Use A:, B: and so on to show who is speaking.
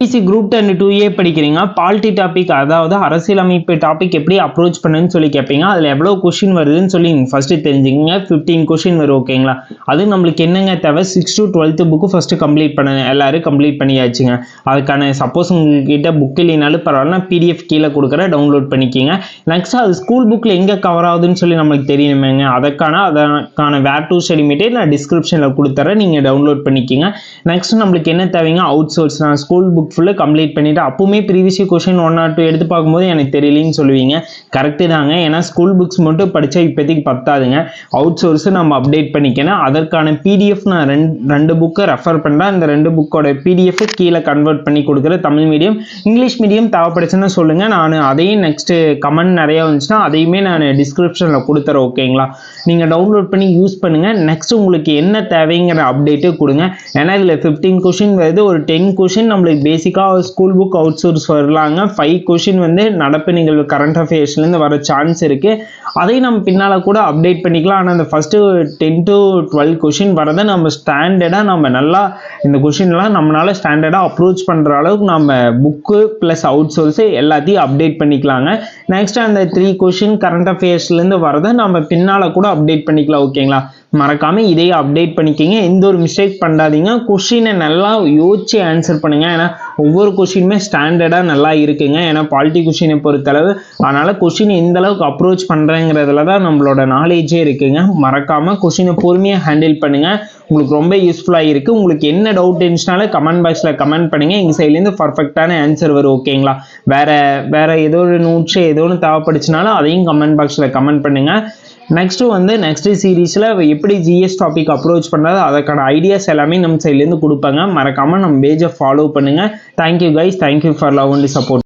A: PC group 10 2A படிக்கிறீங்க. Polity topic, அதாவது அரசியலமைப்பு டாபிக் எப்படி அப்ரோச் பண்ணுன்னு சொல்லி கேட்பீங்க. அதில் எவ்வளோ கொஷின் வருதுன்னு சொல்லி நீங்கள் ஃபஸ்ட்டு தெரிஞ்சுக்கங்க. 15 கொஷின் வரும், ஓகேங்களா? அது நம்மளுக்கு என்னங்க தேவை, 6 to 12th book first complete பண்ணுங்க. எல்லாரும் கம்ப்ளீட் பண்ணியாச்சுங்க. அதுக்கான சப்போஸ் உங்ககிட்ட புக் இல்லைனாலும் பரவாயில்ல, பிடிஎஃப் கீழே கொடுக்குற டவுன்லோட் பண்ணிக்கிங்க. நெக்ஸ்ட் அது ஸ்கூல் புக்கில் எங்கே கவர் ஆகுதுன்னு சொல்லி நம்மளுக்கு தெரியணுமேங்க. அதற்கான வேர் டு ஸ்டடி மெட்டீரியல் நான் டிஸ்கிரிப்ஷனில் கொடுத்துறேன், நீங்கள் டவுன்லோட் பண்ணிக்கிங்க. நெக்ஸ்ட் நம்மளுக்கு என்ன தேவைங்க, அவுட் சோர்ஸ். நான் ஸ்கூல் புக் ஃபுல்லாக கம்ப்ளீட் பண்ணிவிட்டு அப்பவுமே ப்ரீவியஸ் கொஷின் 1 or 2 எடுத்து பார்க்கும்போது எனக்கு தெரியலன்னு சொல்லுவீங்க. கரெக்டு தாங்க, ஏன்னா ஸ்கூல் புக்ஸ் மட்டும் படித்தா இப்போதைக்கு பத்தாதுங்க. அவுட் சோர்ஸு நம்ம அப்டேட் பண்ணிக்கணும். அதற்கான பிடிஎஃப் நான் ரெண்டு புக்கை ரெஃபர் பண்ணுறேன். அந்த 2 புக்கோட பிடிஎஃப் கீழே கன்வெர்ட் பண்ணி கொடுக்குறேன். தமிழ் மீடியம், இங்கிலீஷ் மீடியம் தேவைப்படுச்சுன்னா சொல்லுங்கள். நான் அதையும் நெக்ஸ்ட்டு கமெண்ட் நிறையா வந்துச்சுன்னா அதையுமே நான் டிஸ்கிரிப்ஷனில் கொடுத்துறேன், ஓகேங்களா? நீங்கள் டவுன்லோட் பண்ணி யூஸ் பண்ணுங்கள். நெக்ஸ்ட் உங்களுக்கு என்ன தேவைங்கிற அப்டேட்டு கொடுங்க. ஏன்னா இதில் 15 கொஷின் வருது. ஒரு 10 கொஷின் நம்மளுக்கு பேசிக்காக ஸ்கூல் புக் அவுட் சோர்ஸ் வரலாங்க. 5 கொஷின் வந்து நடப்பு நிகழ்வு கரண்ட் அஃபேர்ஸ்லேருந்து வர சான்ஸ் இருக்குது. அதையும் நம்ம பின்னால் கூட அப்டேட் பண்ணிக்கலாம். ஆனால் அந்த ஃபஸ்ட்டு 10 to 12 கொஷின் வரதை நம்ம ஸ்டாண்டர்டாக நம்ம நல்லா இந்த கொஷின்லாம் நம்மளால் ஸ்டாண்டர்டாக அப்ரோச் பண்ணுற அளவுக்கு நம்ம புக்கு ப்ளஸ் அவுட் சோர்ஸு எல்லாத்தையும் அப்டேட் பண்ணிக்கலாங்க. நெக்ஸ்ட் அந்த 3 கொஷின் கரண்ட் அஃபேர்ஸ்லேருந்து வரதை நம்ம பின்னால் கூட அப்டேட் பண்ணிக்கலாம், ஓகேங்களா? மறக்காமல் இதையே அப்டேட் பண்ணிக்கிங்க. எந்த ஒரு மிஸ்டேக் பண்ணாதீங்க. கொஷினை நல்லா யோசிச்சு ஆன்சர் பண்ணுங்கள். ஏன்னா ஒவ்வொரு கொஷினுமே ஸ்டாண்டர்டாக நல்லா இருக்குங்க. ஏன்னா பாலிட்டி கொஷினை பொறுத்தளவு. அதனால் கொஷின் எந்த அளவுக்கு அப்ரோச் பண்ணுறேங்கிறதுல தான் நம்மளோட நாலேஜே இருக்குங்க. மறக்காமல் கொஷினை பொறுமையாக ஹேண்டில் பண்ணுங்கள். உங்களுக்கு ரொம்ப யூஸ்ஃபுல்லாக இருக்குது. உங்களுக்கு என்ன டவுட் இருந்துச்சுனாலும் கமெண்ட் பாக்ஸில் கமெண்ட் பண்ணுங்கள். எங்கள் சைட்லேருந்து பர்ஃபெக்டான ஆன்சர் வரும், ஓகேங்களா? வேறு ஏதோ ஒரு நோட்ஸ் ஏதோ ஒன்று தேவைப்படுச்சுனாலும் அதையும் கமெண்ட் பாக்ஸில் கமெண்ட் பண்ணுங்கள். நெக்ஸ்ட் சீரீஸில் எப்படி ஜிஎஸ் டாபிக் அப்ரோச் பண்ணுறது அதற்கான ஐடியாஸ் எல்லாமே நம்ம சைட்லேருந்து கொடுப்பாங்க. மறக்காமல் நம்ம பேஜை ஃபாலோ பண்ணுங்கள். Thank you guys, thank you for love and support.